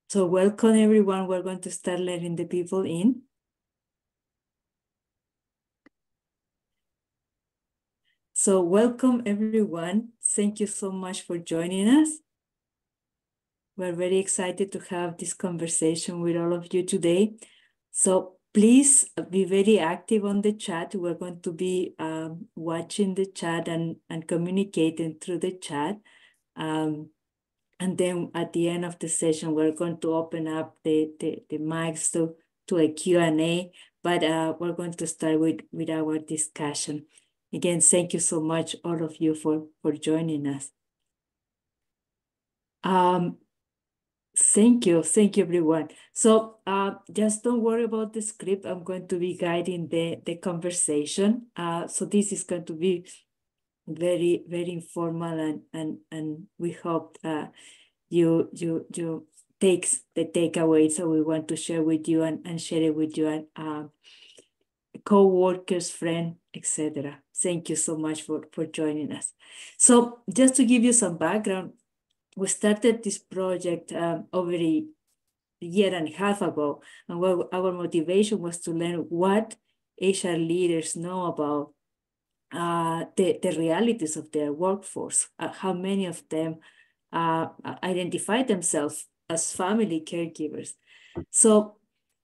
So welcome everyone. We're going to start letting the people in. So welcome everyone. Thank you so much for joining us. We're very excited to have this conversation with all of you today. So please be very active on the chat. We're going to be watching the chat and communicating through the chat. And then at the end of the session, we're going to open up the mics to a Q&A, but we're going to start with our discussion. Again, thank you so much, all of you, for joining us. Thank you, everyone. So just don't worry about the script. I'm going to be guiding the conversation. So this is going to be very, very informal, and we hope you takes the takeaways that we want to share with you and share it with you and co-workers, friends, etc. Thank you so much for joining us. So just to give you some background, we started this project over a year and a half ago, and our motivation was to learn what HR leaders know about the realities of their workforce, how many of them identify themselves as family caregivers. So,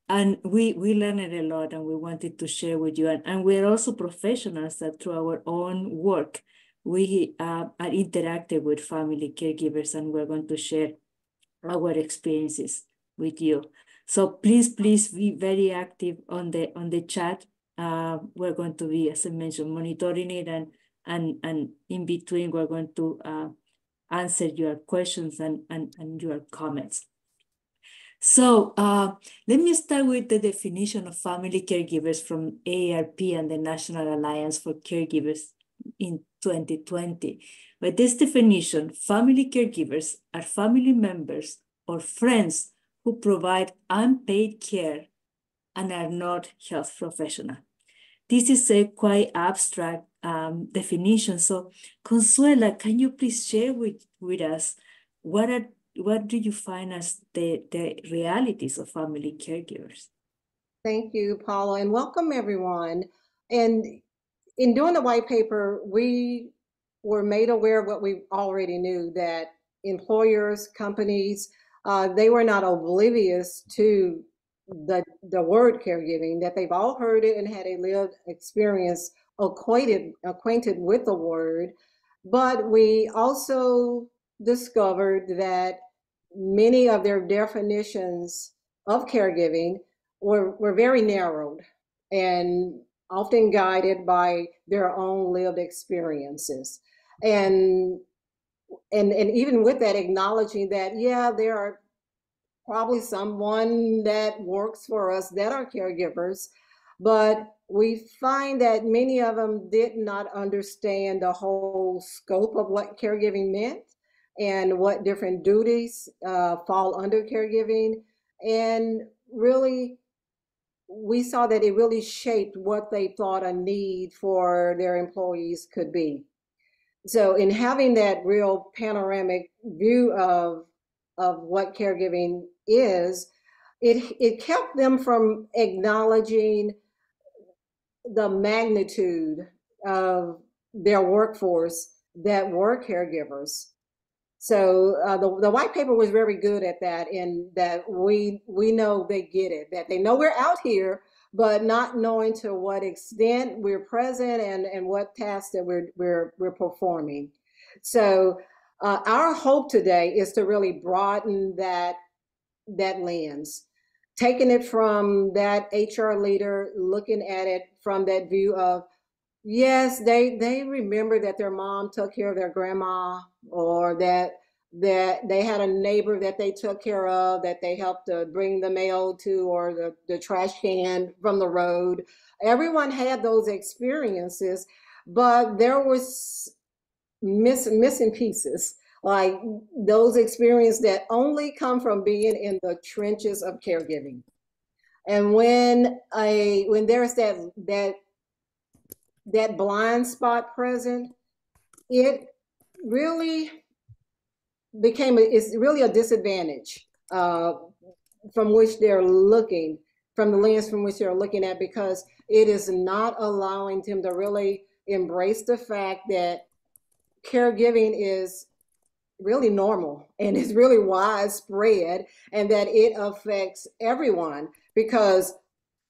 and we learned a lot, and we wanted to share with you. And we're also professionals that through our own work, we are interacting with family caregivers, and we're going to share our experiences with you. So please be very active on the chat. We're going to be, as I mentioned, monitoring it, and in between, we're going to answer your questions and your comments. So let me start with the definition of family caregivers from AARP and the National Alliance for Caregivers in 2020. By this definition, family caregivers are family members or friends who provide unpaid care and are not health professionals. This is a quite abstract definition. So, Consuela, can you please share with us what do you find as the realities of family caregivers? Thank you, Paula, and welcome everyone. And in doing the white paper, we were made aware of what we already knew, that employers, companies, they were not oblivious to the word caregiving, that they've all heard it and had a lived experience acquainted with the word. But we also discovered that many of their definitions of caregiving were very narrowed and often guided by their own lived experiences. And even with that, acknowledging that, yeah, there are probably someone that works for us that are caregivers, but we find that many of them did not understand the whole scope of what caregiving meant and what different duties fall under caregiving. And really, we saw that it really shaped what they thought a need for their employees could be. So in having that real panoramic view of what caregiving is, it kept them from acknowledging the magnitude of their workforce that were caregivers. So the white paper was very good at that, in that we know they get it, that they know we're out here, but not knowing to what extent we're present and what tasks that we're performing. So our hope today is to really broaden that lens, taking it from that HR leader, looking at it from that view of, yes, they remember that their mom took care of their grandma, or that they had a neighbor that they took care of, that they helped to bring the mail to, or the trash can from the road. Everyone had those experiences, but there was missing pieces, like those experiences that only come from being in the trenches of caregiving. And when there's that blind spot present, it really it's really a disadvantage uh, from which they're looking, from the lens from which they're looking at, because it is not allowing them to really embrace the fact that caregiving is really normal and is really widespread, and that it affects everyone, because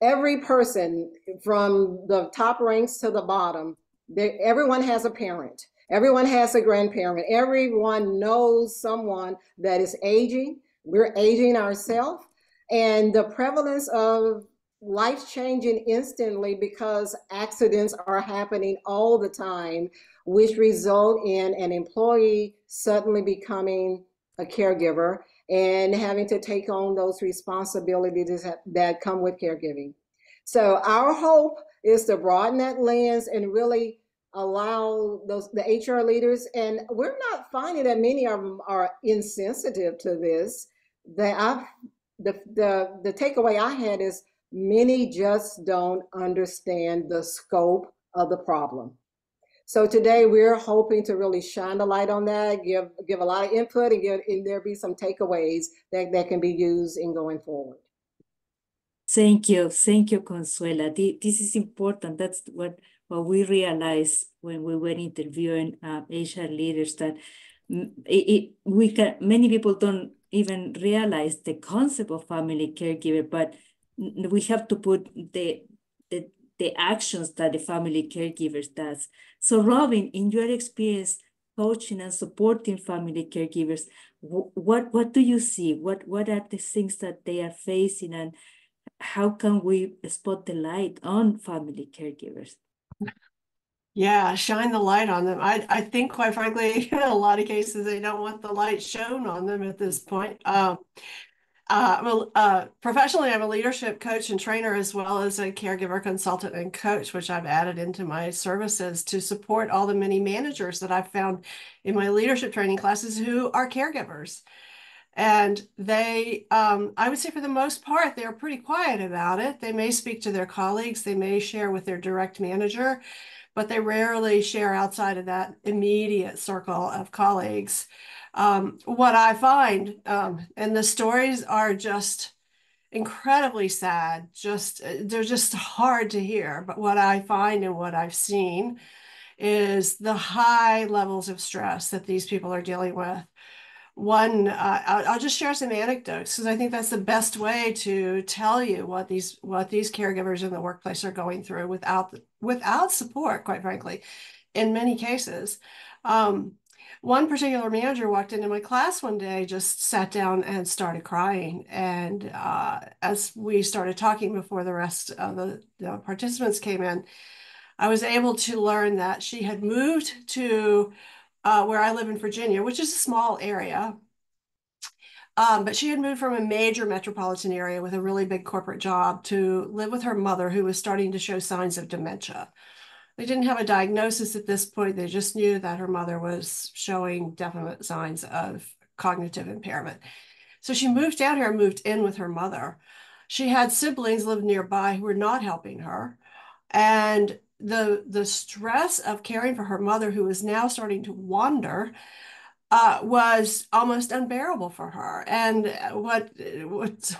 every person from the top ranks to the bottom, everyone has a parent, everyone has a grandparent, everyone knows someone that is aging. We're aging ourselves, and the prevalence of life changing instantly because accidents are happening all the time, which result in an employee suddenly becoming a caregiver and having to take on those responsibilities that come with caregiving. So our hope is to broaden that lens and really allow the HR leaders, and we're not finding that many of them are insensitive to this. The takeaway I had is many just don't understand the scope of the problem. So today we're hoping to really shine the light on that, give a lot of input, and there be some takeaways that can be used in going forward. Thank you, Consuela. This is important. That's what we realized when we were interviewing HR leaders, that many people don't even realize the concept of family caregiver, but we have to put the actions that the family caregivers does. So, Robin, in your experience coaching and supporting family caregivers, what do you see? What are the things that they are facing, and how can we spot the light on family caregivers? Yeah, shine the light on them. I think, quite frankly, in a lot of cases, they don't want the light shown on them at this point. Professionally, I'm a leadership coach and trainer, as well as a caregiver consultant and coach, which I've added into my services to support all the many managers that I've found in my leadership training classes who are caregivers. And they, I would say for the most part, they're pretty quiet about it. They may speak to their colleagues, they may share with their direct manager, but they rarely share outside of that immediate circle of colleagues. What I find, and the stories are just incredibly sad, they're just hard to hear. But what I find and what I've seen is the high levels of stress that these people are dealing with. I'll just share some anecdotes, because I think that's the best way to tell you what these caregivers in the workplace are going through without support, quite frankly, in many cases. One particular manager walked into my class one day, just sat down and started crying. And as we started talking before the rest of the participants came in, I was able to learn that she had moved to where I live in Virginia, which is a small area. But she had moved from a major metropolitan area with a really big corporate job to live with her mother, who was starting to show signs of dementia. They didn't have a diagnosis at this point. They just knew that her mother was showing definite signs of cognitive impairment. So she moved down here and moved in with her mother. She had siblings live nearby who were not helping her. And the stress of caring for her mother, who was now starting to wander, was almost unbearable for her. And what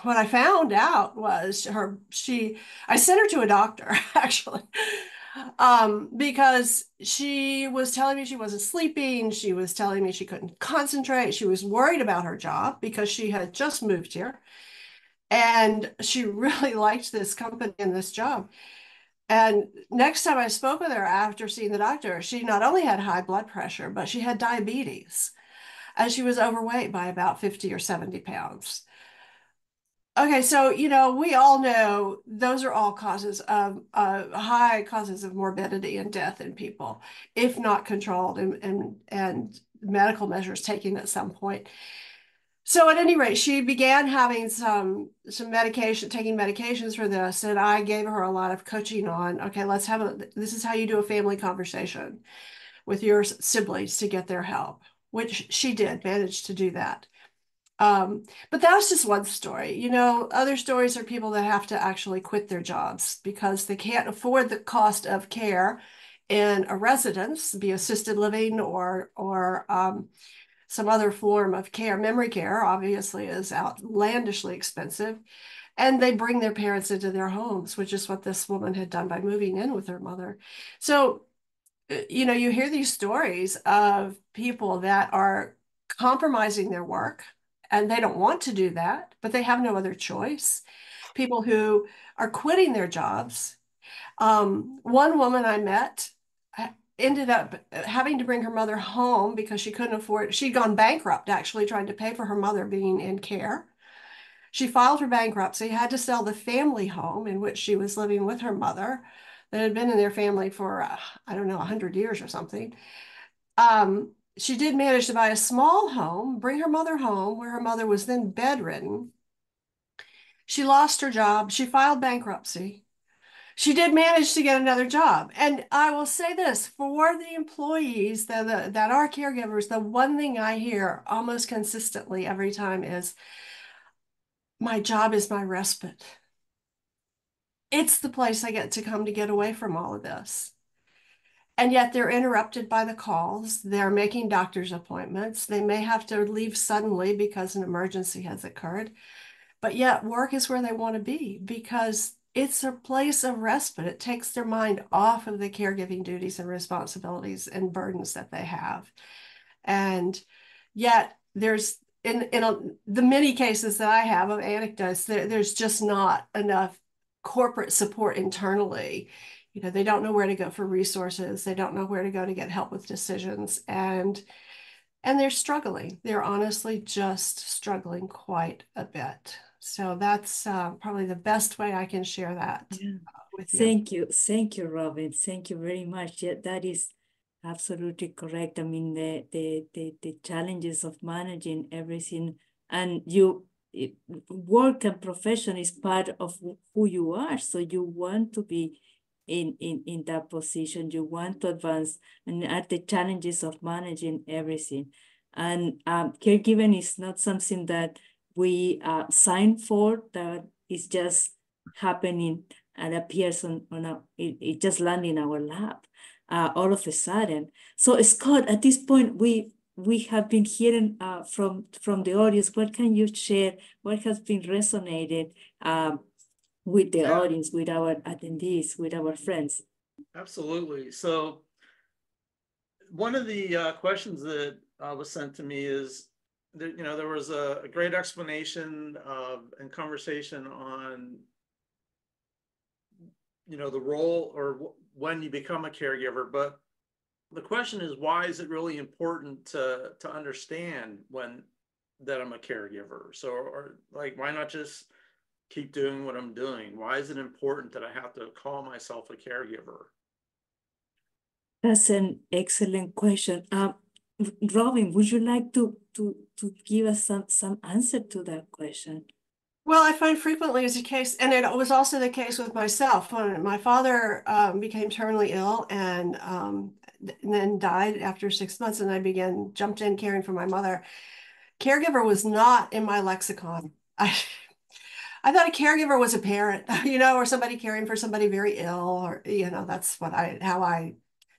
I found out was I sent her to a doctor, actually, because she was telling me she wasn't sleeping. She was telling me she couldn't concentrate. She was worried about her job because she had just moved here, and she really liked this company and this job. And next time I spoke with her after seeing the doctor, she not only had high blood pressure, but she had diabetes, and she was overweight by about 50 or 70 pounds. Okay, so, we all know those are all causes of high causes of morbidity and death in people, if not controlled and medical measures taken at some point. So at any rate, she began having some medication, taking medications for this, and I gave her a lot of coaching on, okay, this is how you do a family conversation with your siblings to get their help, which she did manage to do that. But that's just one story. Other stories are people that have to actually quit their jobs because they can't afford the cost of care in a residence, be assisted living or some other form of care. Memory care obviously is outlandishly expensive. And they bring their parents into their homes, which is what this woman had done by moving in with her mother. So, you know, you hear these stories of people that are compromising their work and they don't want to do that, but they have no other choice. People who are quitting their jobs. One woman I met ended up having to bring her mother home because she couldn't afford, she'd gone bankrupt actually trying to pay for her mother being in care. She filed for bankruptcy, had to sell the family home in which she was living with her mother that had been in their family for, I don't know, 100 years or something. She did manage to buy a small home, bring her mother home, where her mother was then bedridden. She lost her job. She filed bankruptcy. She did manage to get another job. And I will say this, for the employees that are caregivers, the one thing I hear almost consistently every time is, my job is my respite. It's the place I get to come to get away from all of this. And yet they're interrupted by the calls. They're making doctor's appointments. They may have to leave suddenly because an emergency has occurred. But yet work is where they want to be because it's a place of respite. It takes their mind off of the caregiving duties and responsibilities and burdens that they have. And yet there's the many cases that I have of anecdotes, there's just not enough corporate support internally. You know, they don't know where to go for resources. They don't know where to go to get help with decisions. And they're struggling. They're honestly just struggling quite a bit. So that's probably the best way I can share that with you. Thank you, Robin. Thank you very much. Yeah, that is absolutely correct. I mean, the challenges of managing everything, and work and profession is part of who you are. So you want to be in that position. You want to advance, and at the challenges of managing everything. And caregiving is not something that we sign for, that is just happening and appears it just land in our lap all of a sudden. So Scott, at this point, we have been hearing from the audience. What can you share? What has been resonated with the audience, with our attendees, with our friends? Absolutely. So one of the questions that was sent to me is that, you know, there was a great explanation and conversation on, you know, the role or when you become a caregiver. But the question is, why is it really important to understand that I'm a caregiver? So, or like, why not just keep doing what I'm doing? Why is it important that I have to call myself a caregiver? That's an excellent question. Robin, would you like to give us some answer to that question? Well, I find frequently is the case, and it was also the case with myself when my father became terminally ill and then died after 6 months, and I jumped in caring for my mother. Caregiver was not in my lexicon. I thought a caregiver was a parent, you know, or somebody caring for somebody very ill, or, you know, that's how I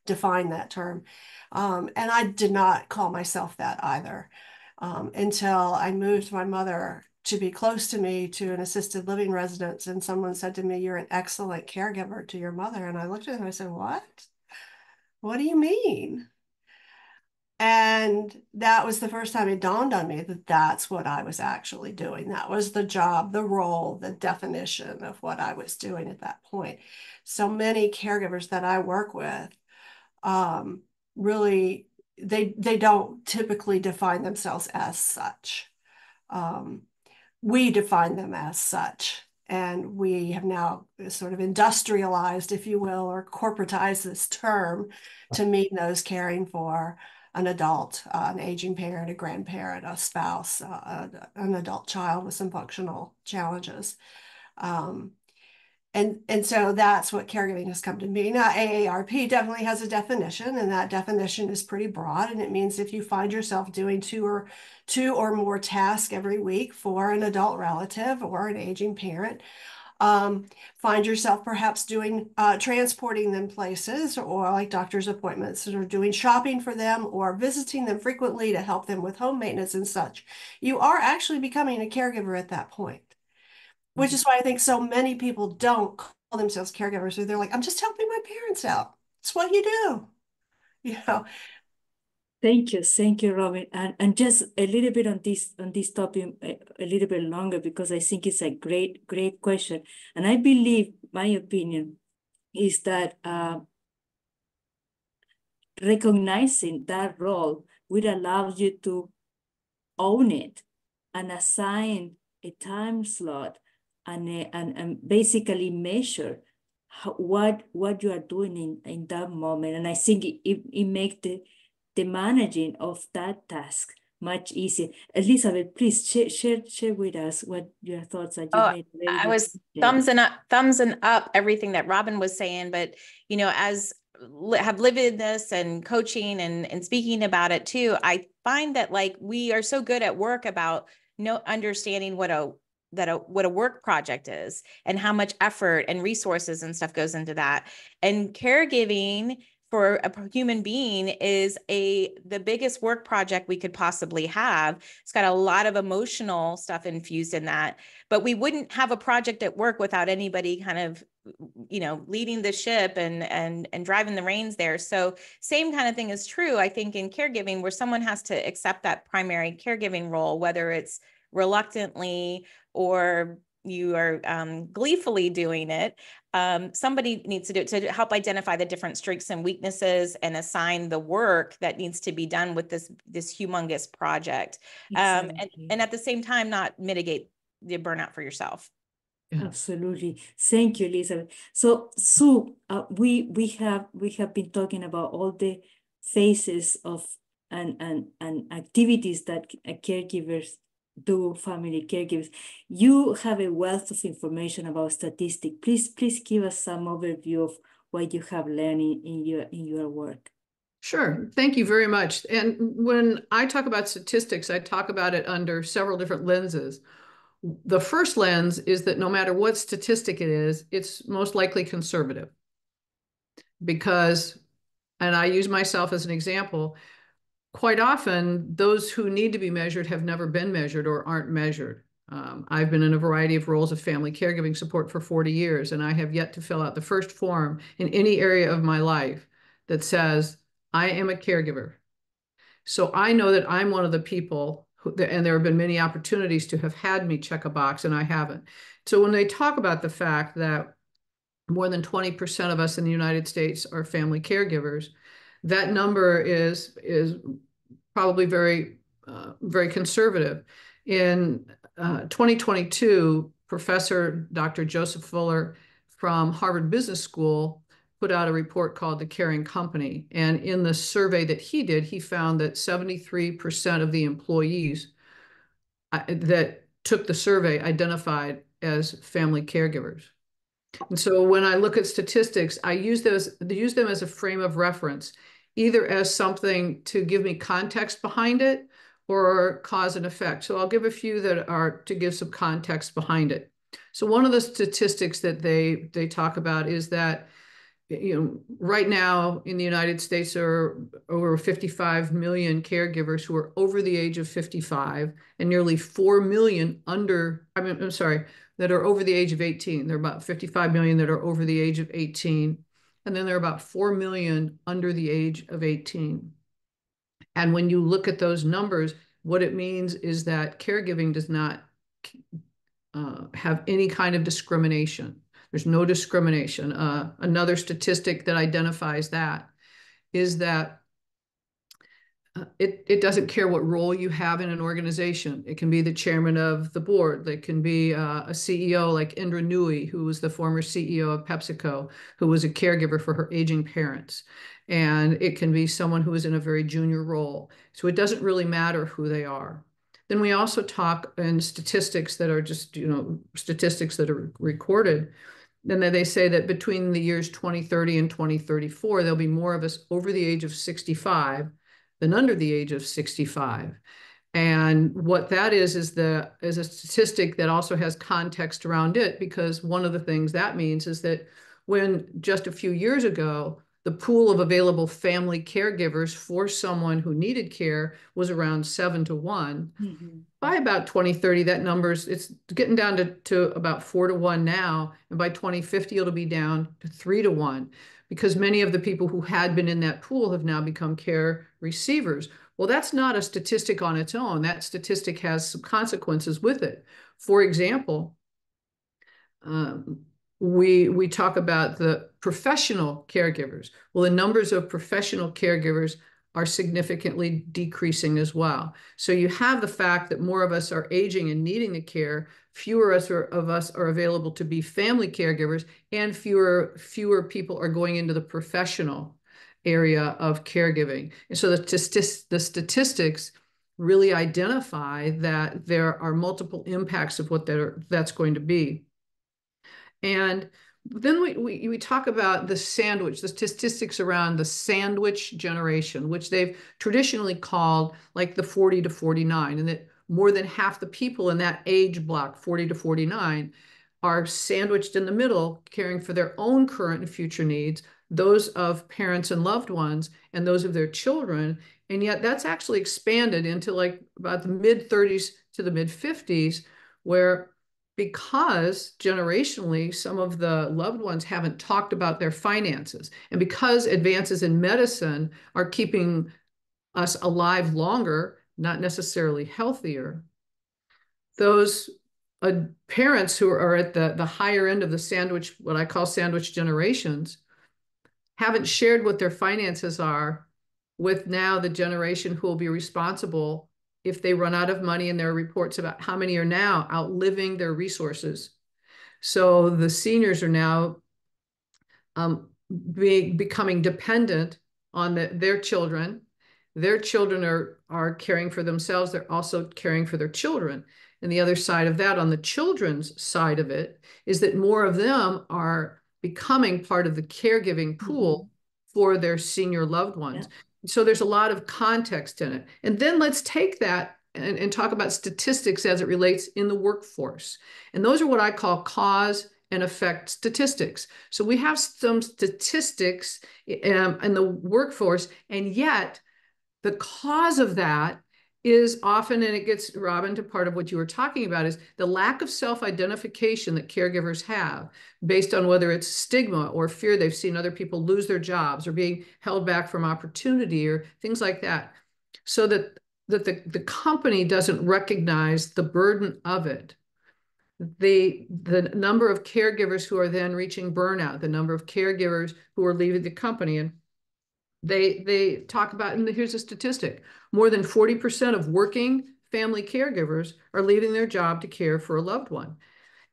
define that term. And I did not call myself that either until I moved my mother to be close to me to an assisted living residence. And someone said to me, "You're an excellent caregiver to your mother." And I looked at him and I said, "What? What do you mean?" And that was the first time it dawned on me that that's what I was actually doing. That was the job, the role, the definition of what I was doing at that point. So many caregivers that I work with really, they don't typically define themselves as such. We define them as such. And we have now sort of industrialized, if you will, or corporatized this term to mean those caring for an adult, an aging parent, a grandparent, a spouse, an adult child with some functional challenges. And so that's what caregiving has come to mean. Now, AARP definitely has a definition, and that definition is pretty broad. And it means if you find yourself doing two or more tasks every week for an adult relative or an aging parent, Find yourself perhaps doing transporting them places or like doctor's appointments, or doing shopping for them or visiting them frequently to help them with home maintenance and such. You are actually becoming a caregiver at that point, which is why I think so many people don't call themselves caregivers. Or they're like, I'm just helping my parents out. It's what you do, you know. Thank you, Robin. And just a little bit on this topic, a little bit longer, because I think it's a great question. And I believe, my opinion, is that recognizing that role will allow you to own it and assign a time slot and basically measure what you are doing in that moment. And I think it makes the managing of that task much easier. Elizabeth, please share with us what your thoughts are. You made very I good was point. thumbs and up everything that Robin was saying, but you know, as have lived in this and coaching and speaking about it too, I find that like we are so good at work about understanding what a work project is and how much effort and resources and stuff goes into that. And caregiving for a human being is the biggest work project we could possibly have. It's got a lot of emotional stuff infused in that, but we wouldn't have a project at work without anybody kind of, you know, leading the ship and driving the reins there. So same kind of thing is true, I think, in caregiving, where someone has to accept that primary caregiving role, whether it's reluctantly or you are gleefully doing it. Somebody needs to do it to help identify the different strengths and weaknesses and assign the work that needs to be done with this humongous project. Exactly. And at the same time, not mitigate the burnout for yourself. Yeah. Absolutely. Thank you, Elizabeth. So, Sue, we have been talking about all the phases of and activities that caregivers do, family caregivers. You have a wealth of information about statistics. Please give us some overview of what you have learned in your work. Sure. Thank you very much. And when I talk about statistics, I talk about it under several different lenses. The first lens is that no matter what statistic it is, it's most likely conservative. Because, and I use myself as an example, quite often those who need to be measured have never been measured or aren't measured. I've been in a variety of roles of family caregiving support for 40 years, and I have yet to fill out the first form in any area of my life that says, I am a caregiver. So I know that I'm one of the people who, and there have been many opportunities to have had me check a box, and I haven't. So when they talk about the fact that more than 20% of us in the United States are family caregivers, that number is probably very conservative. In 2022, Professor Dr. Joseph Fuller from Harvard Business School put out a report called The Caring Company. And in the survey that he did, he found that 73% of the employees that took the survey identified as family caregivers. And so when I look at statistics, I use them as a frame of reference, either as something to give me context behind it or cause and effect. So I'll give a few that are to give some context behind it. So one of the statistics that they talk about is that, you know, right now in the United States there are over 55 million caregivers who are over the age of 55 and nearly 4 million that are over the age of 18. There are about 55 million that are over the age of 18. And then there are about 4 million under the age of 18. And when you look at those numbers, what it means is that caregiving does not have any kind of discrimination. There's no discrimination. Another statistic that identifies that is that it doesn't care what role you have in an organization. It can be the chairman of the board. It can be a CEO like Indra Nooyi, who was the former CEO of PepsiCo, who was a caregiver for her aging parents. And it can be someone who is in a very junior role. So it doesn't really matter who they are. Then we also talk in statistics that are just, you know, statistics that are recorded. Then they say that between the years 2030 and 2034, there'll be more of us over the age of 65 than under the age of 65. And what that is a statistic that also has context around it, because one of the things that means is that when just a few years ago, the pool of available family caregivers for someone who needed care was around 7 to 1. Mm-hmm. By about 2030, that number's it's getting down to about 4 to 1 now. And by 2050, it'll be down to 3 to 1, because many of the people who had been in that pool have now become care receivers. Well, that's not a statistic on its own. That statistic has some consequences with it. For example, we talk about the professional caregivers. Well, the numbers of professional caregivers are significantly decreasing as well. So you have the fact that more of us are aging and needing the care, fewer of us are available to be family caregivers, and fewer people are going into the professional area of caregiving. And so the statistics really identify that there are multiple impacts of what that's going to be. And then we talk about the statistics around the sandwich generation, which they've traditionally called like the 40 to 49, and that more than half the people in that age block, 40 to 49, are sandwiched in the middle, caring for their own current and future needs, those of parents and loved ones, and those of their children. And yet that's actually expanded into like about the mid 30s to the mid 50s, where because generationally, some of the loved ones haven't talked about their finances. And because advances in medicine are keeping us alive longer, not necessarily healthier, those parents who are at the higher end of the sandwich, what I call sandwich generations, haven't shared what their finances are with now the generation who will be responsible if they run out of money, and there are reports about how many are now outliving their resources. So the seniors are now becoming dependent on their children. Their children are caring for themselves. They're also caring for their children. And the other side of that, on the children's side of it, is that more of them are becoming part of the caregiving pool for their senior loved ones. Yeah. So there's a lot of context in it. And then let's take that and talk about statistics as it relates in the workforce. And those are what I call cause and effect statistics. So we have some statistics in the workforce, and yet the cause of that is often, and it gets, Robin, to part of what you were talking about, is the lack of self-identification that caregivers have based on whether it's stigma or fear they've seen other people lose their jobs or being held back from opportunity or things like that. So that the company doesn't recognize the burden of it. The number of caregivers who are then reaching burnout, the number of caregivers who are leaving the company, and they talk about, and here's a statistic, more than 40% of working family caregivers are leaving their job to care for a loved one.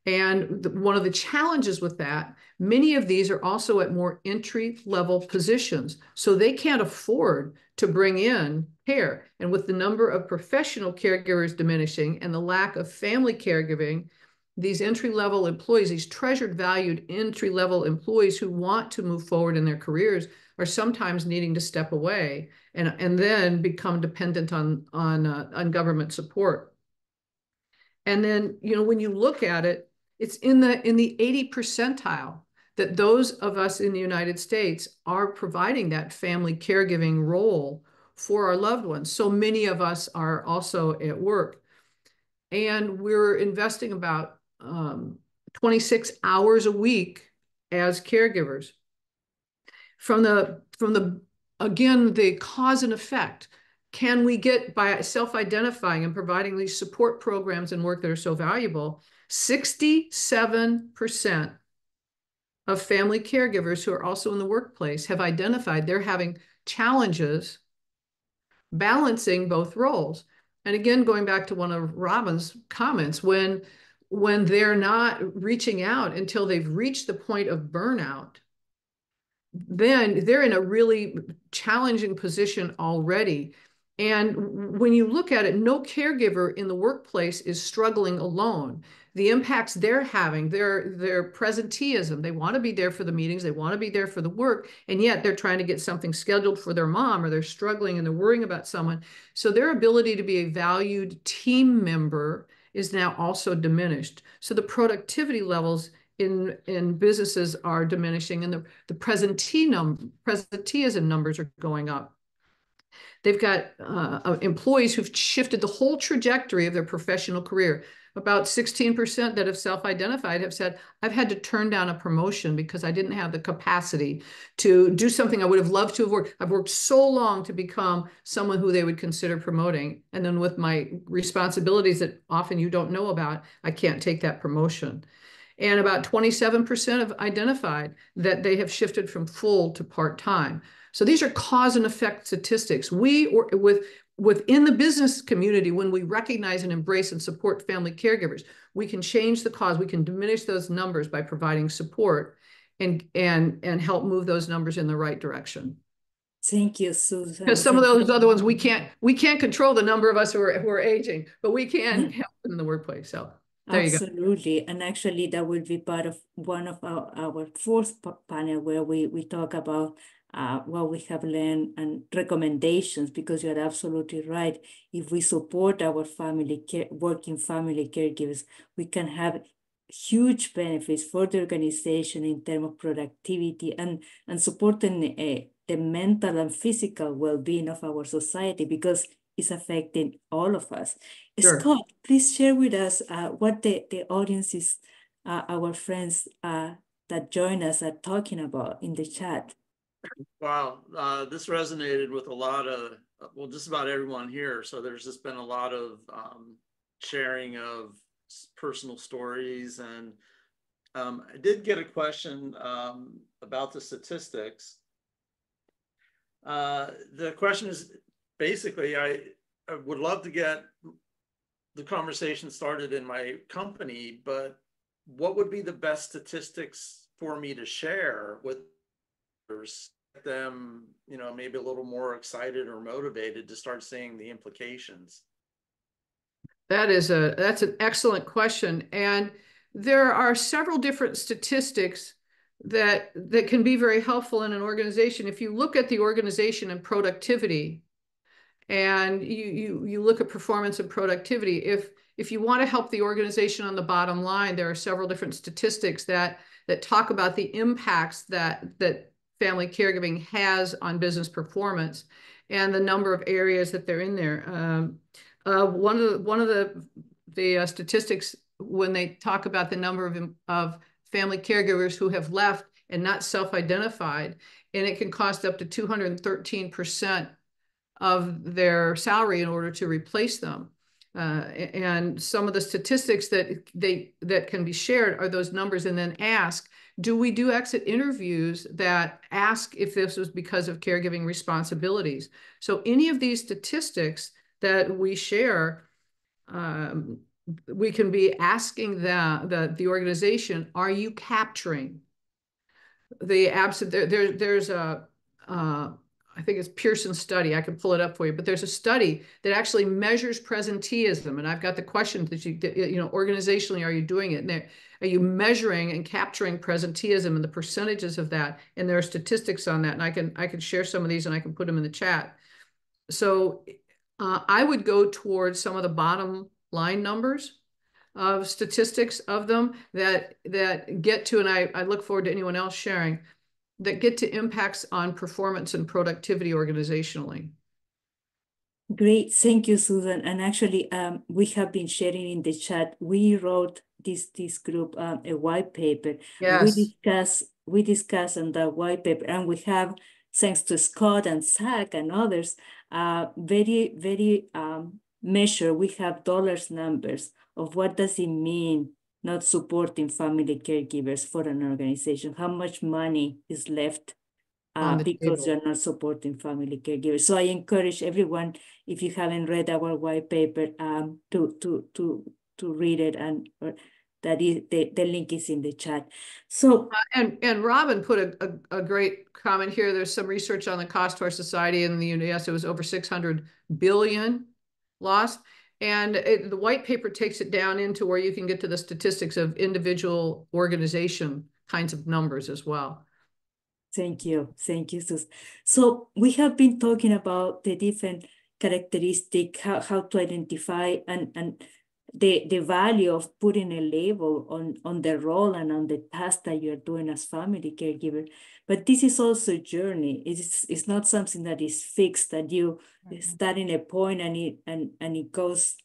And one of the challenges with that, many of these are also at more entry-level positions, so they can't afford to bring in care. And with the number of professional caregivers diminishing and the lack of family caregiving, these entry-level employees, these treasured, valued entry-level employees who want to move forward in their careers, are sometimes needing to step away and then become dependent on government support. And then, you know, when you look at it, it's in the 80 percentile that those of us in the United States are providing that family caregiving role for our loved ones. So many of us are also at work. And we're investing about 26 hours a week as caregivers. From the again, the cause and effect, can we get, by self-identifying and providing these support programs and work that are so valuable, 67% of family caregivers who are also in the workplace have identified they're having challenges balancing both roles. And again, going back to one of Robin's comments, when they're not reaching out until they've reached the point of burnout, then they're in a really challenging position already. And when you look at it, no caregiver in the workplace is struggling alone. The impacts they're having, their presenteeism, they want to be there for the meetings, they want to be there for the work, and yet they're trying to get something scheduled for their mom, or they're struggling and they're worrying about someone. So their ability to be a valued team member is now also diminished. So the productivity levels in businesses are diminishing, and the presenteeism numbers are going up. They've got employees who've shifted the whole trajectory of their professional career. About 16% that have self-identified have said, I've had to turn down a promotion because I didn't have the capacity to do something I would have loved to have worked. I've worked so long to become someone who they would consider promoting. And then with my responsibilities that often you don't know about, I can't take that promotion. And about 27% have identified that they have shifted from full to part-time. So these are cause and effect statistics. Within the business community, when we recognize and embrace and support family caregivers, we can change the cause. We can diminish those numbers by providing support and help move those numbers in the right direction. Thank you, Susan. Because some of those other ones we can't control the number of us who are aging, but we can help in the workplace. So there you go. Absolutely. And actually that will be part of one of our fourth panel, where we talk about what we have learned and recommendations, because you're absolutely right. If we support our working family caregivers, we can have huge benefits for the organization in terms of productivity and supporting the mental and physical well-being of our society, because it's affecting all of us. Sure. Scott, please share with us what the audience is, our friends that join us are talking about in the chat. Wow, this resonated with a lot of, well, just about everyone here. So there's just been a lot of sharing of personal stories. And I did get a question about the statistics. The question is basically, I would love to get the conversation started in my company, but what would be the best statistics for me to share with them, maybe a little more excited or motivated to start seeing the implications? That's an excellent question. And there are several different statistics that can be very helpful in an organization. If you look at the organization and productivity, and you look at performance and productivity, if you want to help the organization on the bottom line, there are several different statistics that talk about the impacts that family caregiving has on business performance and the number of areas that they're in there. One of the statistics, when they talk about the number of family caregivers who have left and not self-identified, and it can cost up to 213% of their salary in order to replace them. And some of the statistics that can be shared are those numbers, and then ask, do we do exit interviews that ask if this was because of caregiving responsibilities? So any of these statistics that we share, we can be asking the organization, are you capturing the absent? There's a I think it's Pearson's study. I can pull it up for you, but there's a study that actually measures presenteeism. And I've got the question that organizationally, are you doing it? And are you measuring and capturing presenteeism and the percentages of that? And there are statistics on that. And I can share some of these and I can put them in the chat. So I would go towards some of the bottom line numbers of statistics of them that get to, and I look forward to anyone else sharing, that get to impacts on performance and productivity organizationally. Great, thank you, Susan. And actually, we have been sharing in the chat. We wrote this group a white paper. Yes. We discuss on the white paper, and we have, thanks to Scott and Zach and others, very measure. We have dollars numbers of what does it mean not supporting family caregivers for an organization. How much money is left because you're not supporting family caregivers. So I encourage everyone, if you haven't read our white paper, to read it and that is the link is in the chat. So and Robin put a great comment here. There's some research on the cost to our society in the US. It was over 600 billion lost. And the white paper takes it down into where you can get to the statistics of individual organization kinds of numbers as well. thank you, Sus. So we have been talking about the different characteristics, how to identify and the value of putting a label on the role and on the task that you're doing as family caregiver. But this is also a journey. It's not something that is fixed, that you start in a point and it goes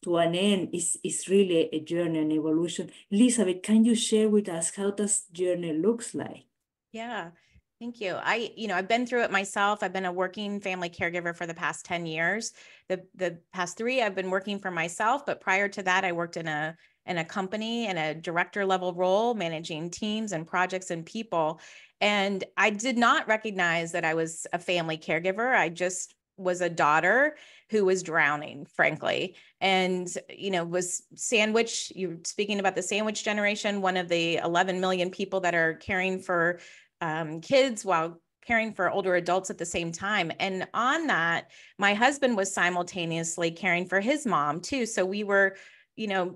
to an end. It's really a journey, an evolution. Elizabeth, can you share with us how this journey looks like? Yeah. Thank you. I've been through it myself. I've been a working family caregiver for the past 10 years. The past 3, I've been working for myself, but prior to that, I worked in a company in a director level role, managing teams and projects and people. And I did not recognize that I was a family caregiver. I just was a daughter who was drowning, frankly, and, was sandwich. You're speaking about the sandwich generation, one of the 11 million people that are caring for kids while caring for older adults at the same time. And on that, my husband was simultaneously caring for his mom too. So we were,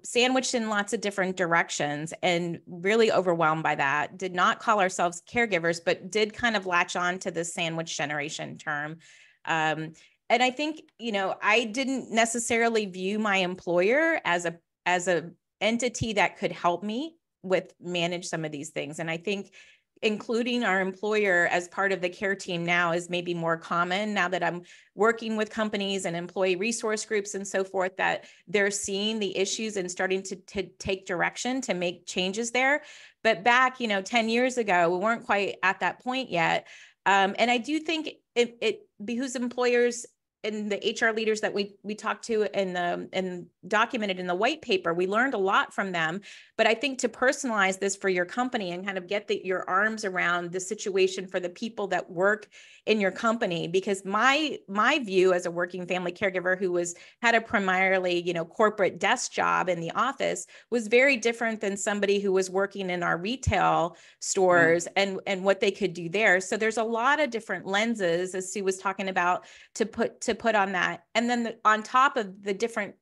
sandwiched in lots of different directions and really overwhelmed by that. Did not call ourselves caregivers, but did kind of latch on to the sandwich generation term. And I think, I didn't necessarily view my employer as a entity that could help me with manage some of these things. And I think including our employer as part of the care team now is maybe more common now that I'm working with companies and employee resource groups and so forth, that they're seeing the issues and starting to take direction to make changes there. But back, 10 years ago, we weren't quite at that point yet. And I do think it behooves employers and the HR leaders that we talked to and documented in the white paper, we learned a lot from them. But I think to personalize this for your company and kind of get your arms around the situation for the people that work in your company, because my view as a working family caregiver who had a primarily, corporate desk job in the office was very different than somebody who was working in our retail stores and what they could do there. So there's a lot of different lenses, as Sue was talking about, to put on that. And then on top of the different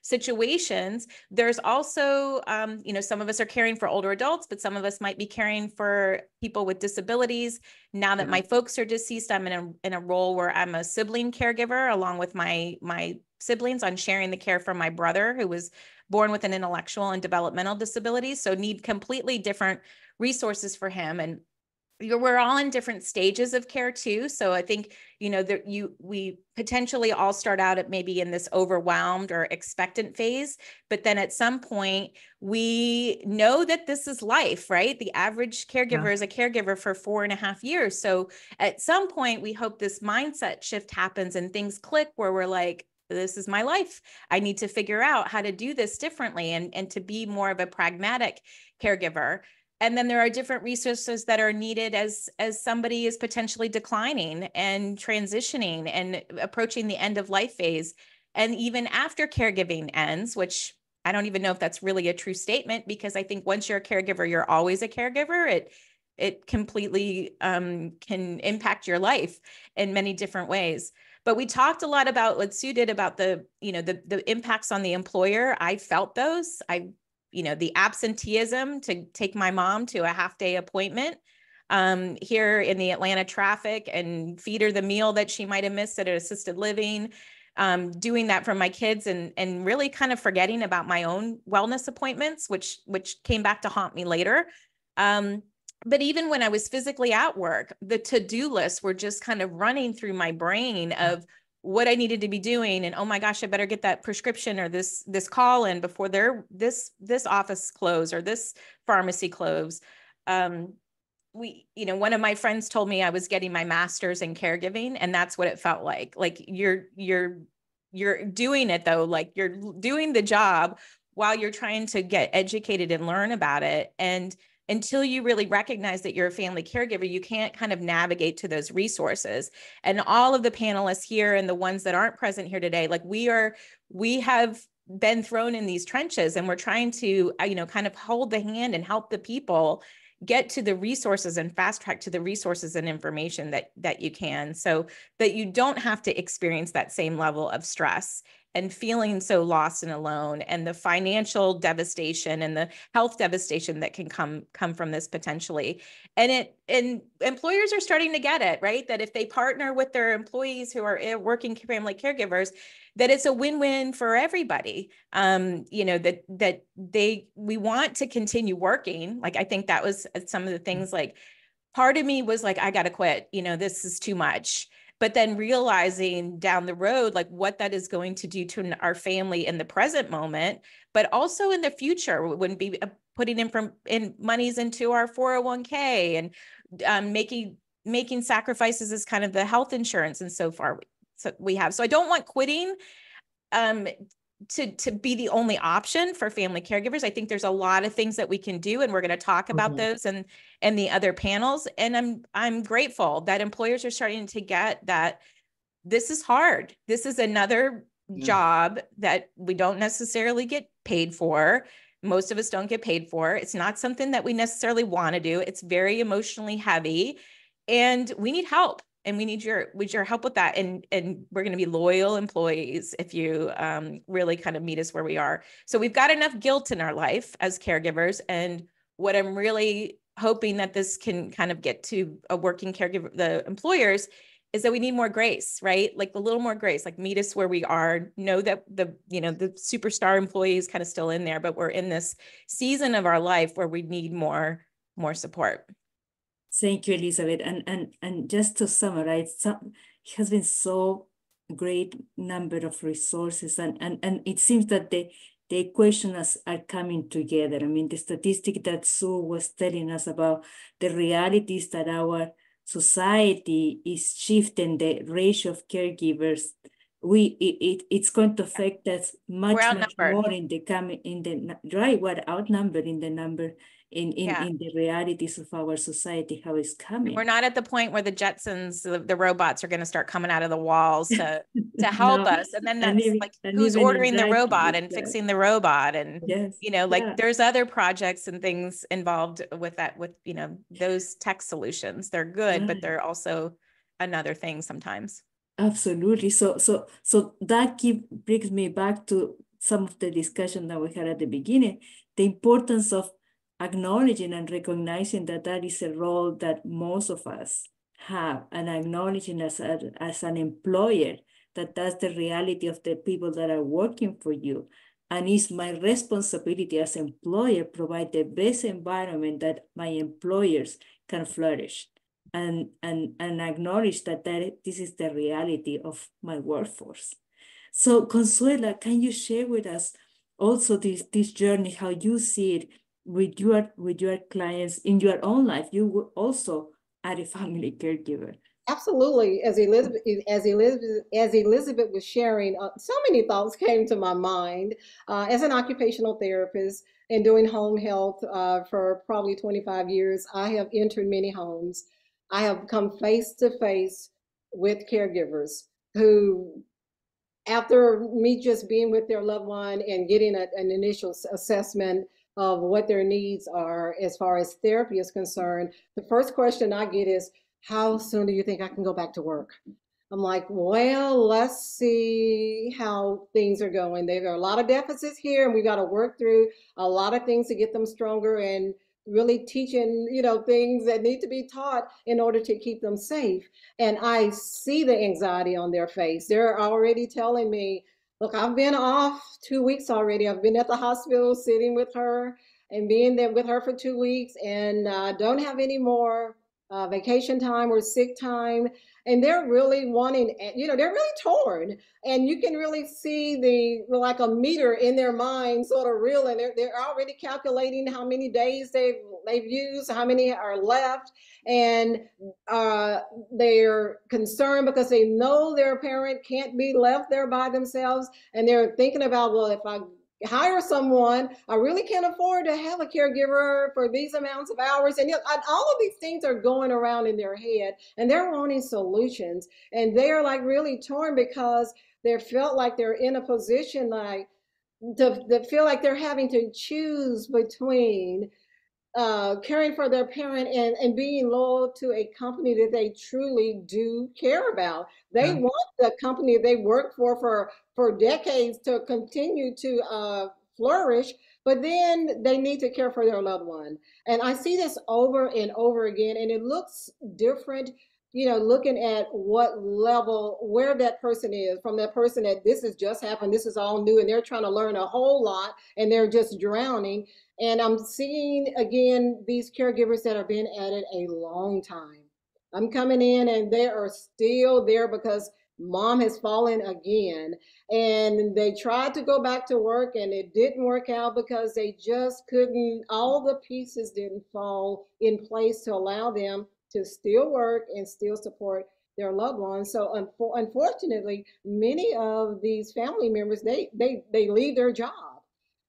situations, there's also, some of us are caring for older adults, but some of us might be caring for people with disabilities. Now that my folks are deceased, I'm in a role where I'm a sibling caregiver along with my siblings on sharing the care for my brother who was born with an intellectual and developmental disability. So need completely different resources for him. And we're all in different stages of care too. So I think, we potentially all start out at maybe in this overwhelmed or expectant phase, but then at some point we know that this is life, right? The average caregiver is a caregiver for 4.5 years. So at some point we hope this mindset shift happens and things click where we're like, this is my life. I need to figure out how to do this differently and to be more of a pragmatic caregiver. And then there are different resources that are needed as somebody is potentially declining and transitioning and approaching the end of life phase. And even after caregiving ends, which I don't even know if that's really a true statement, because I think once you're a caregiver, you're always a caregiver. It completely can impact your life in many different ways. But we talked a lot about what Sue did about the impacts on the employer. I felt those. The absenteeism to take my mom to a half-day appointment here in the Atlanta traffic and feed her the meal that she might have missed at an assisted living, doing that for my kids and really kind of forgetting about my own wellness appointments, which came back to haunt me later. But even when I was physically at work, the to-do lists were just kind of running through my brain of what I needed to be doing. And, oh my gosh, I better get that prescription or this call in before this office close or this pharmacy close. One of my friends told me I was getting my master's in caregiving, and that's what it felt like. Like you're doing it though. Like you're doing the job while you're trying to get educated and learn about it. And until you really recognize that you're a family caregiver, you can't kind of navigate to those resources. And all of the panelists here and the ones that aren't present here today, like we have been thrown in these trenches, and we're trying to, kind of hold the hand and help the people get to the resources and fast track to the resources and information that you can, so that you don't have to experience that same level of stress and feeling so lost and alone, and the financial devastation and the health devastation that can come from this potentially. And employers are starting to get it, right? That if they partner with their employees who are working family caregivers, that it's a win-win for everybody. That we want to continue working. Like, I think that was some of the things, like, part of me was like, I got to quit, this is too much. But then realizing down the road, like, what that is going to do to our family in the present moment, but also in the future. We wouldn't be putting in monies into our 401k and making sacrifices as kind of the health insurance and so far. So we have. So I don't want quitting to be the only option for family caregivers. I think there's a lot of things that we can do, and we're going to talk about those and the other panels. And I'm grateful that employers are starting to get that this is hard. This is another job that we don't necessarily get paid for. Most of us don't get paid for. It's not something that we necessarily want to do. It's very emotionally heavy, and we need help. And we need your help with that. And we're going to be loyal employees if you really kind of meet us where we are. So we've got enough guilt in our life as caregivers. And what I'm really hoping that this can kind of get to a working caregiver, the employers, is that we need more grace, right? Like a little more grace, like meet us where we are. Know that the superstar employee is kind of still in there, but we're in this season of our life where we need more support. Thank you, Elizabeth. And just to summarize, it has been so great number of resources, and it seems that the equations are coming together. I mean, the statistic that Sue was telling us about the realities that our society is shifting the ratio of caregivers. It's going to affect us much more in the right. We're outnumbered in the number. In the realities of our society, how it's coming. We're not at the point where the Jetsons, the robots, are going to start coming out of the walls to help us. And then that's who's ordering the robot and fixing the robot. And, there's other projects and things involved with that, with, those tech solutions. They're good, but they're also another thing sometimes. Absolutely. So that brings me back to some of the discussion that we had at the beginning, the importance of acknowledging and recognizing that is a role that most of us have, and acknowledging as an employer that's the reality of the people that are working for you. And it's my responsibility as employer provide the best environment that my employers can flourish, and acknowledge that this is the reality of my workforce. So Consuela, can you share with us also this journey, how you see it with your clients in your own life? You also are a family caregiver. Absolutely. As Elizabeth was sharing, so many thoughts came to my mind. As an occupational therapist and doing home health for probably 25 years, I have entered many homes. I have come face to face with caregivers who, after me just being with their loved one and getting an initial assessment of what their needs are as far as therapy is concerned, the first question I get is, how soon do you think I can go back to work? I'm like, well, let's see how things are going. There are a lot of deficits here, and we got to work through a lot of things to get them stronger, and really teaching, things that need to be taught in order to keep them safe. And I see the anxiety on their face. They're already telling me, look, I've been off 2 weeks already. I've been at the hospital sitting with her and being there with her for 2 weeks, and don't have any more vacation time or sick time. And they're really wanting, they're really torn. And you can really see like a meter in their mind sort of reeling. They're already calculating how many days they've used, how many are left. And they're concerned because they know their parent can't be left there by themselves. And they're thinking about, well, if I hire someone, I really can't afford to have a caregiver for these amounts of hours. And all of these things are going around in their head, and they're wanting solutions. And they're like really torn because they felt like they're in a position like, to feel like they're having to choose between caring for their parent and being loyal to a company that they truly do care about. They want the company they work for decades to continue to flourish, but then they need to care for their loved one. And I see this over and over again, and it looks different, looking at what level, where that person is, from that person that this has just happened, this is all new, and they're trying to learn a whole lot and they're just drowning. And I'm seeing again these caregivers that have been at it a long time. I'm coming in and they are still there because mom has fallen again. And they tried to go back to work and it didn't work out because they just couldn't, all the pieces didn't fall in place to allow them to still work and still support their loved ones. So unfortunately, many of these family members, they leave their job.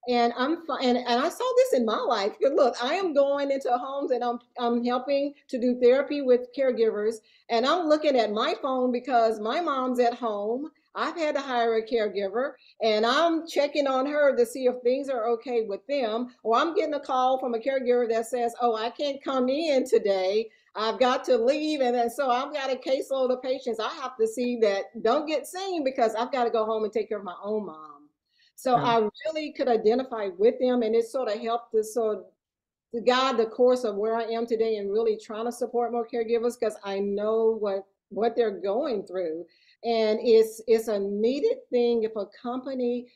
And and I saw this in my life. Look, I am going into homes and I'm helping to do therapy with caregivers, and I'm looking at my phone because my mom's at home. I've had to hire a caregiver, and I'm checking on her to see if things are okay with them. Or I'm getting a call from a caregiver that says, "Oh, I can't come in today. I've got to leave," and then so I've got a caseload of patients I have to see that don't get seen because I've got to go home and take care of my own mom. So I really could identify with them, and it sort of helped to guide the course of where I am today and really trying to support more caregivers because I know what they're going through. And it's a needed thing if a company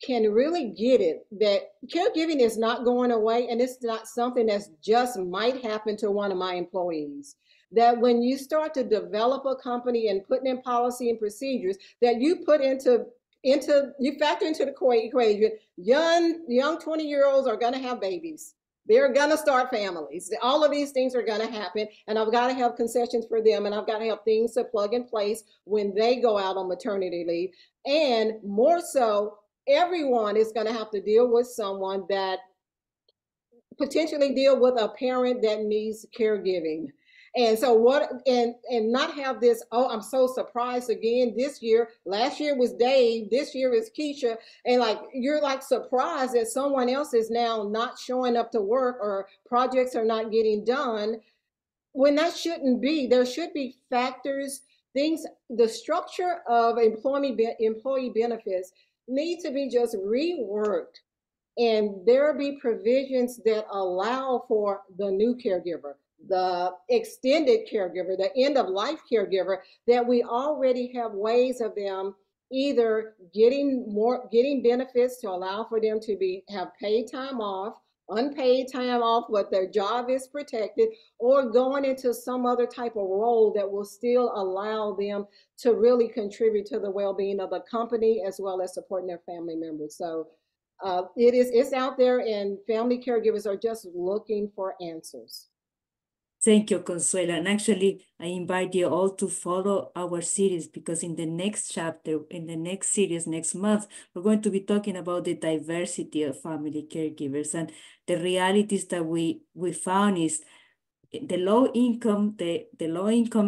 can really get it that caregiving is not going away, and it's not something that's just might happen to one of my employees. That when you start to develop a company and putting in policy and procedures that you put into you factor into the equation, young 20-year-olds are going to have babies. They're going to start families. All of these things are going to happen, and I've got to have concessions for them, and I've got to have things to plug in place when they go out on maternity leave. And more so, everyone is going to have to deal with someone that potentially deal with a parent that needs caregiving. And so and not have this, oh, I'm so surprised again this year. Last year was Dave, this year is Keisha. And like you're like surprised that someone else is now not showing up to work or projects are not getting done when that shouldn't be. There should be factors, things, the structure of employee benefits need to be just reworked, and there be provisions that allow for the new caregiver, the extended caregiver, the end of life caregiver, that we already have ways of them either getting benefits to allow for them to have paid time off, unpaid time off, but their job is protected, or going into some other type of role that will still allow them to really contribute to the well-being of the company as well as supporting their family members. So it's out there, and family caregivers are just looking for answers. Thank you, Consuela. And actually, I invite you all to follow our series because in the next chapter, in the next series, next month, we're going to be talking about the diversity of family caregivers. And the realities that we found is the low income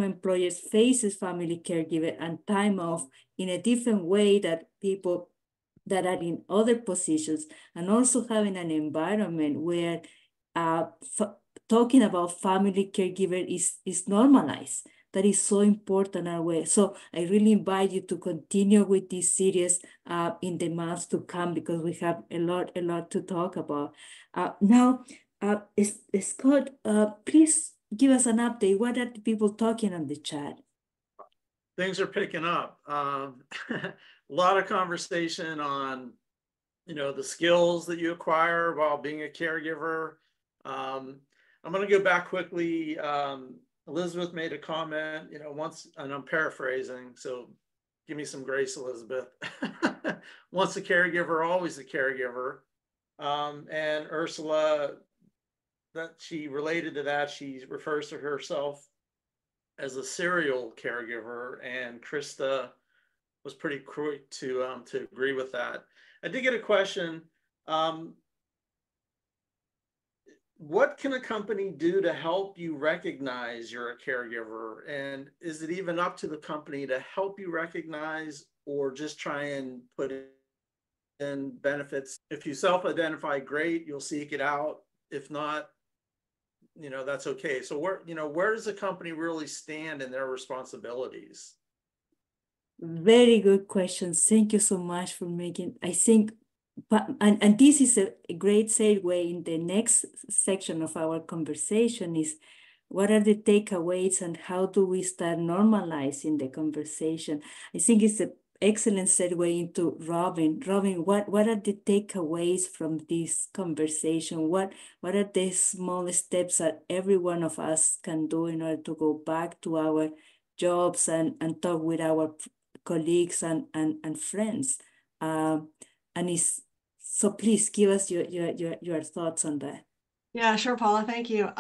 employers faces family caregiver and time off in a different way that people that are in other positions, and also having an environment where talking about family caregiver is normalized. That is so important our way. So I really invite you to continue with this series in the months to come because we have a lot to talk about. Now, Scott, please give us an update. What are the people talking on the chat? Things are picking up. A lot of conversation on, the skills that you acquire while being a caregiver. I'm going to go back quickly. Elizabeth made a comment, once, and I'm paraphrasing, so give me some grace, Elizabeth. Once a caregiver, always a caregiver. And Ursula, that she related to that, she refers to herself as a serial caregiver, and Krista was pretty quick to agree with that. I did get a question. What can a company do to help you recognize you're a caregiver? And is it even up to the company to help you recognize, or just try and put benefits. If you self-identify, great, you'll seek it out. If not, that's okay. So where does the company really stand in their responsibilities? Very good question. Thank you so much for making, I think, and this is a great segue in the next section of our conversation is, what are the takeaways and how do we start normalizing the conversation? I think it's an excellent segue into Robin. Robin, what are the takeaways from this conversation? What are the small steps that every one of us can do in order to go back to our jobs and talk with our colleagues and friends? So please give us your thoughts on that. Yeah, sure, Paula. Thank you.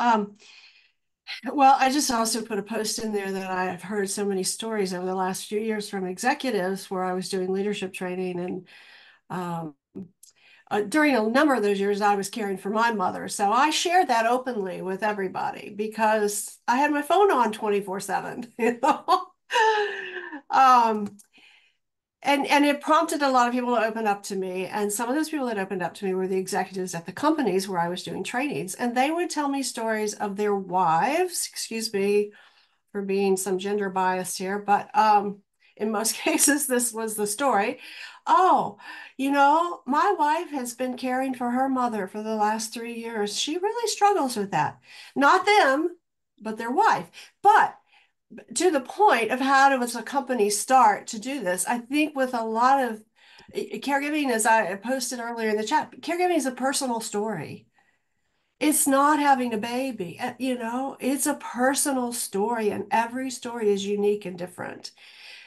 Well, I just also put a post in there that I've heard so many stories over the last few years from executives where I was doing leadership training. And during a number of those years, I was caring for my mother. So I shared that openly with everybody because I had my phone on 24/7, And it prompted a lot of people to open up to me. And some of those people that opened up to me were the executives at the companies where I was doing trainings. And they would tell me stories of their wives, excuse me for being some gender biased here, but in most cases, this was the story. Oh, my wife has been caring for her mother for the last 3 years. She really struggles with that. Not them, but their wife. But to the point of how does a company start to do this, I think with a lot of caregiving, as I posted earlier in the chat, caregiving is a personal story. It's not having a baby, it's a personal story, and every story is unique and different.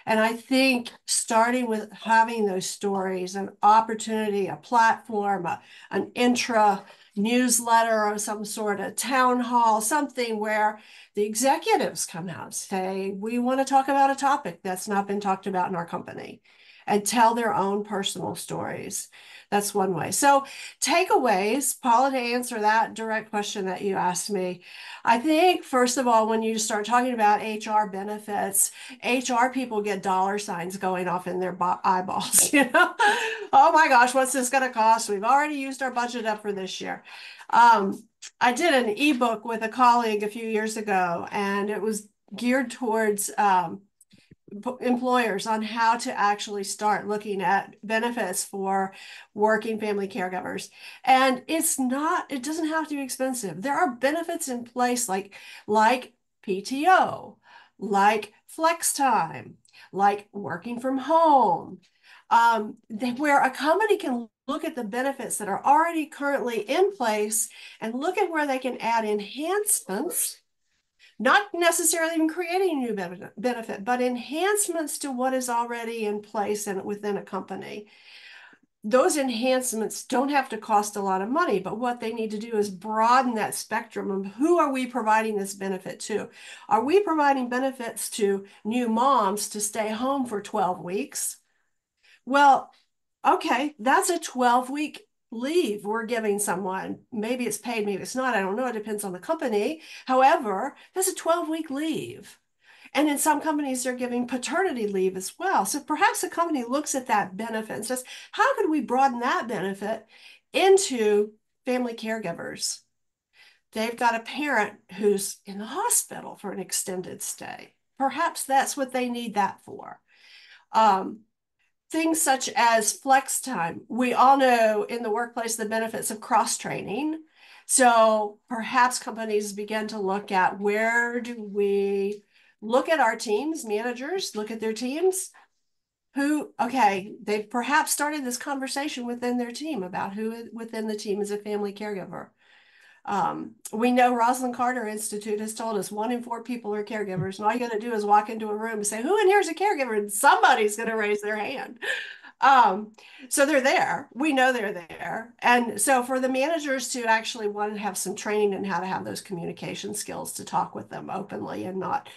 And I think starting with having those stories, an opportunity, a platform, an intra newsletter of some sort, a town hall, something where the executives come out and say, we want to talk about a topic that's not been talked about in our company, and tell their own personal stories. That's one way. So takeaways, Paula, to answer that direct question that you asked me, I think, first of all, when you start talking about HR benefits, HR people get dollar signs going off in their eyeballs. Oh my gosh, what's this going to cost? We've already used our budget up for this year. I did an ebook with a colleague a few years ago, and it was geared towards employers on how to actually start looking at benefits for working family caregivers. And it doesn't have to be expensive. There are benefits in place like PTO, like flex time, like working from home, where a company can look at the benefits that are already currently in place and look at where they can add enhancements, not necessarily even creating a new benefit, but enhancements to what is already in place and within a company. Those enhancements don't have to cost a lot of money, but what they need to do is broaden that spectrum of who are we providing this benefit to? Are we providing benefits to new moms to stay home for 12 weeks? Well, okay, that's a 12-week leave we're giving someone. Maybe it's paid, maybe it's not. I don't know. It depends on the company. However, that's a 12-week leave. And in some companies, they're giving paternity leave as well. So perhaps a company looks at that benefit and says, how could we broaden that benefit into family caregivers? They've got a parent who's in the hospital for an extended stay. Perhaps that's what they need that for. Things such as flex time. We all know in the workplace the benefits of cross-training. So perhaps companies begin to look at, where do we look at our teams, managers, look at their teams, they've perhaps started this conversation within their team about who within the team is a family caregiver. We know Rosalind Carter Institute has told us 1 in 4 people are caregivers, and all you got to do is walk into a room and say, who in here is a caregiver? And somebody's going to raise their hand. So they're there. We know they're there. And so for the managers to actually want to have some training in how to have those communication skills to talk with them openly and not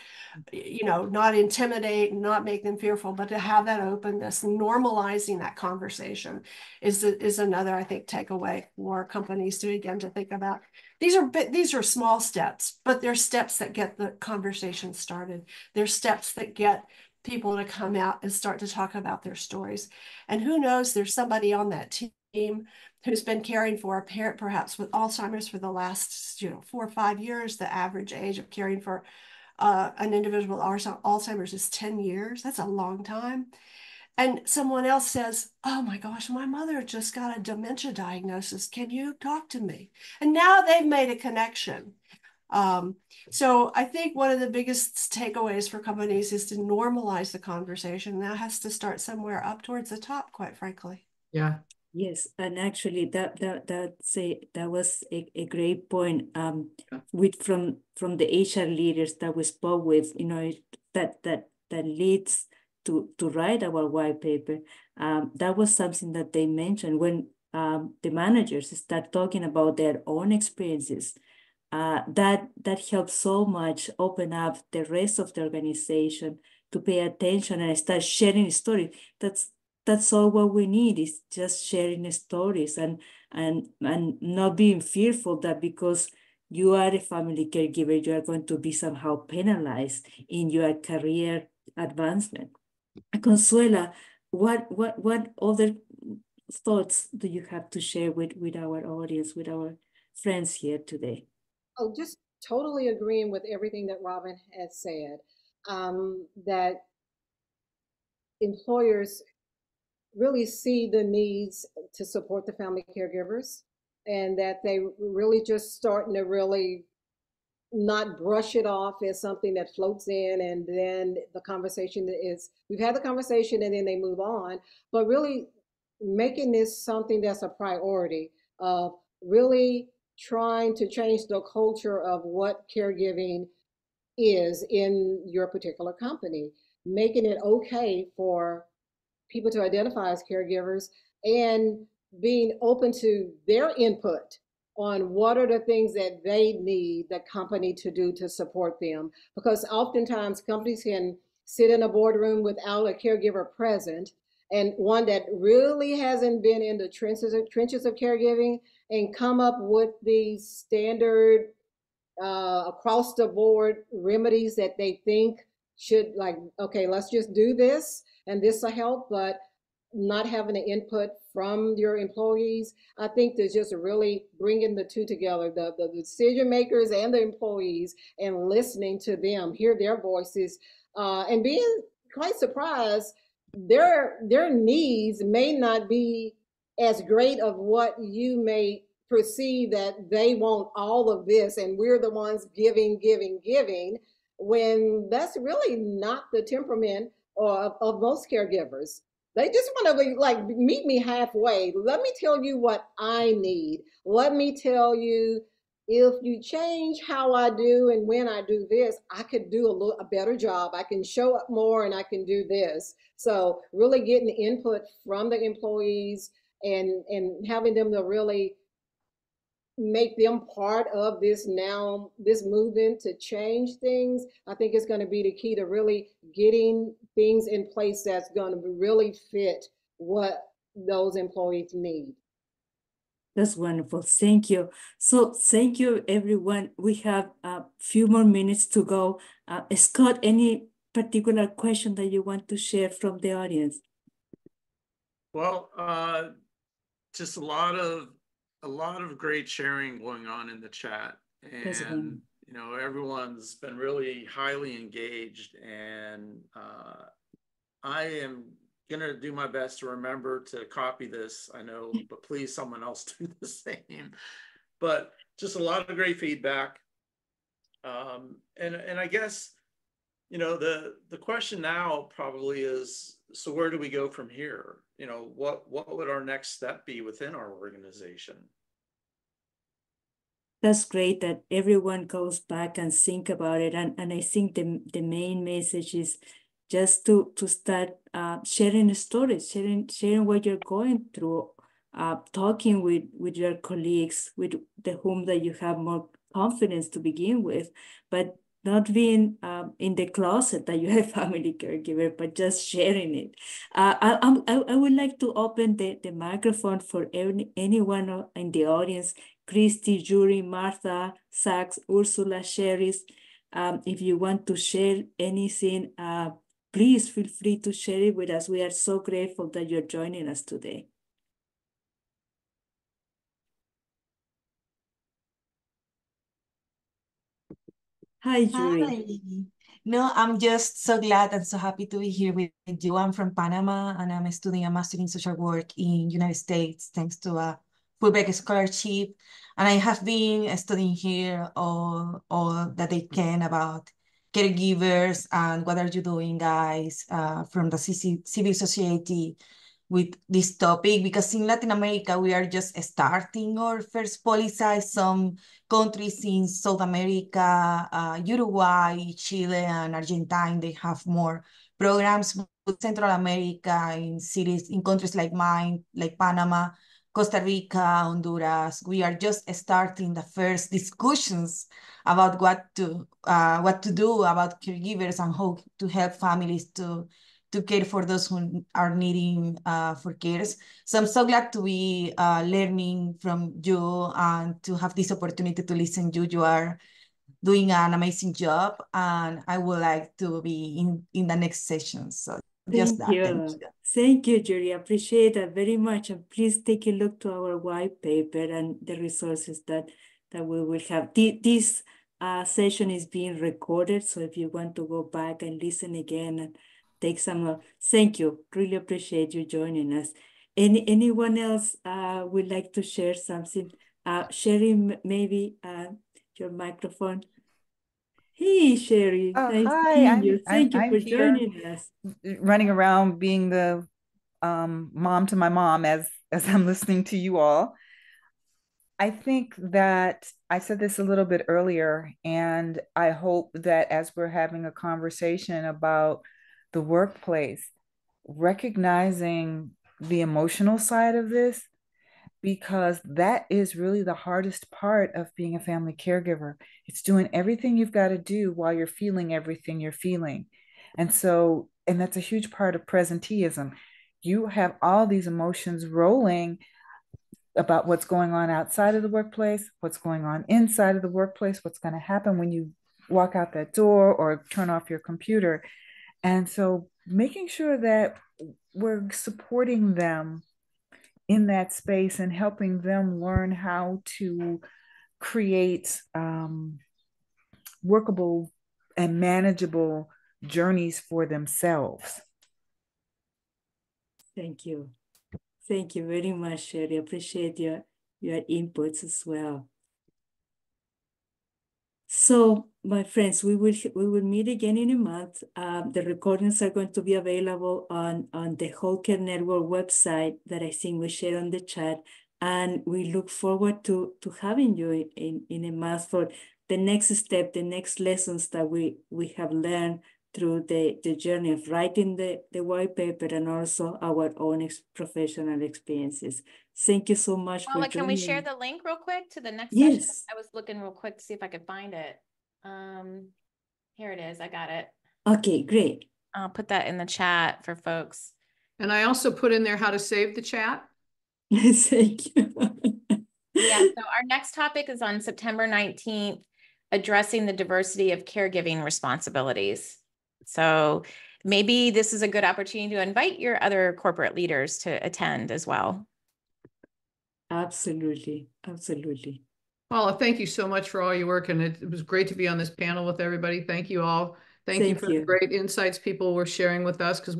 intimidate and not make them fearful, but to have that openness, normalizing that conversation is another, I think, takeaway for companies to begin to think about. These are small steps, but they're steps that get the conversation started. They're steps that get people to come out and start to talk about their stories. And who knows, there's somebody on that team who's been caring for a parent perhaps with Alzheimer's for the last 4 or 5 years. The average age of caring for an individual with Alzheimer's is 10 years. That's a long time. And someone else says, oh my gosh, my mother just got a dementia diagnosis. Can you talk to me? And now they've made a connection. So I think one of the biggest takeaways for companies is to normalize the conversation. That has to start somewhere up towards the top, quite frankly. Yeah. Yes, and actually that was a great point. Yeah. With from the HR leaders that we spoke with, that leads to write our white paper. That was something that they mentioned when the managers start talking about their own experiences. That helps so much open up the rest of the organization to pay attention and start sharing stories. That's all what we need, is just sharing stories and not being fearful that because you are a family caregiver, you are going to be somehow penalized in your career advancement. Consuela, what other thoughts do you have to share with our audience, with our friends here today? Oh, just totally agreeing with everything that Robin has said, that employers really see the needs to support the family caregivers, and that they really just starting to really not brush it off as something that floats in, and then the conversation is, we've had the conversation and then they move on, but really making this something that's a priority of really trying to change the culture of what caregiving is in your particular company, making it okay for people to identify as caregivers and being open to their input on what are the things that they need the company to do to support them. Because oftentimes companies can sit in a boardroom without a caregiver present, and one that really hasn't been in the trenches of caregiving, and come up with these standard across the board remedies that they think should, like, okay, let's just do this and this will help, but not having an input from your employees. I think there's just really bringing the two together, the decision makers and the employees, and listening to them, hear their voices, and being quite surprised. Their needs may not be as great of what you may perceive, that they want all of this and we're the ones giving, when that's really not the temperament of most caregivers. They just want to be like, meet me halfway. Let me tell you what I need. Let me tell you, if you change how I do and when I do this, I could do a better job. I can show up more and I can do this. So really getting input from the employees and having them to really make them part of this movement to change things, I think is going to be the key to really getting things in place that's going to really fit what those employees need. That's wonderful. Thank you. So thank you, everyone. We have a few more minutes to go. Scott, any particular question that you want to share from the audience? Well, just a lot of great sharing going on in the chat, and everyone's been really highly engaged, and I am gonna do my best to remember to copy this, I know, but please someone else do the same. But just a lot of great feedback, and I guess the question now probably is, so where do we go from here? What would our next step be within our organization? That's great that everyone goes back and think about it. And I think the main message is just to start sharing stories, sharing what you're going through, talking with your colleagues, with whom that you have more confidence to begin with, but not being in the closet that you're a family caregiver, but just sharing it. I would like to open the microphone for anyone in the audience. Christy, Julie, Martha, Sachs, Ursula, Sherry, if you want to share anything, please feel free to share it with us. We are so grateful that you're joining us today. Hi, Julie. Hi. No, I'm just so glad and so happy to be here with you. I'm from Panama and I'm studying a master in social work in United States thanks to a Fulbright scholarship. And I have been studying here all that I can about caregivers and what are you doing, guys, from the civil society with this topic, because in Latin America, we are just starting our first policy. Some countries in South America, Uruguay, Chile, and Argentina, they have more programs. But Central America, in cities, in countries like mine, like Panama, Costa Rica, Honduras, we are just starting the first discussions about what to do about caregivers and how to help families to care for those who are needing for cares. So I'm so glad to be learning from you and to have this opportunity to listen to you. You are doing an amazing job, and I would like to be in the next session. So just Thank that, thank you. you. Thank you, Julie. Appreciate that very much. And please take a look to our white paper and the resources that we will have. This session is being recorded, so if you want to go back and listen again and take some, thank you. Really appreciate you joining us. Anyone else would like to share something? Sherry, maybe your microphone. Hey, Sherry, Oh, nice hi, seeing you. Thank you I'm for here joining us. running around being the mom to my mom as I'm listening to you all. I think that I said this a little bit earlier, and I hope that as we're having a conversation about the workplace, recognizing the emotional side of this, because that is really the hardest part of being a family caregiver. It's doing everything you've got to do while you're feeling everything you're feeling. And that's a huge part of presenteeism. You have all these emotions rolling about what's going on outside of the workplace, what's going on inside of the workplace, what's going to happen when you walk out that door or turn off your computer. And so making sure that we're supporting them in that space and helping them learn how to create workable and manageable journeys for themselves. Thank you. Thank you very much, Sherry. Appreciate your inputs as well. So, my friends, we will meet again in a month. The recordings are going to be available on the Whole Care Network website that I think we share on the chat. And we look forward to having you in a month for the next step, the next lessons that we have learned through the journey of writing the white paper and also our own professional experiences. Thank you so much for Paula, joining. can we share the link real quick to the next Yes. session? I was looking real quick to see if I could find it. Here it is. I got it. Okay, great. I'll put that in the chat for folks. And I also put in there how to save the chat. Thank you. Yeah, so our next topic is on September 19th, addressing the diversity of caregiving responsibilities. So maybe this is a good opportunity to invite your other corporate leaders to attend as well. Absolutely. Absolutely. Paula, thank you so much for all your work. And it was great to be on this panel with everybody. Thank you all. Thank you for the great insights people were sharing with us, because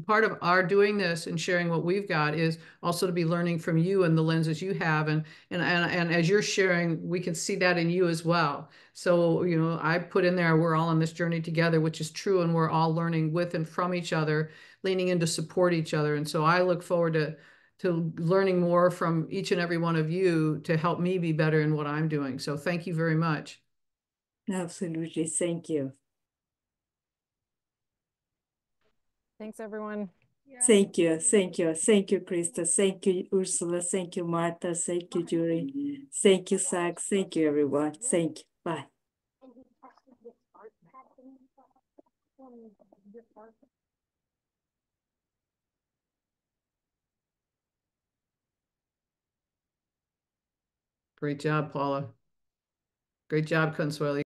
part of our doing this and sharing what we've got is also to be learning from you and the lenses you have. And as you're sharing, we can see that in you as well. So, you know, I put in there, we're all on this journey together, which is true. And we're all learning with and from each other, leaning in to support each other. And so I look forward to learning more from each and every one of you to help me be better in what I'm doing. So thank you very much. Absolutely. Thank you. Thanks, everyone. Thank you. Thank you. Thank you, Krista. Thank you, Ursula. Thank you, Martha. Thank you, Julie. Thank you, Zach. Thank you, everyone. Thank you. Bye. Great job, Paula. Great job, Consuelo.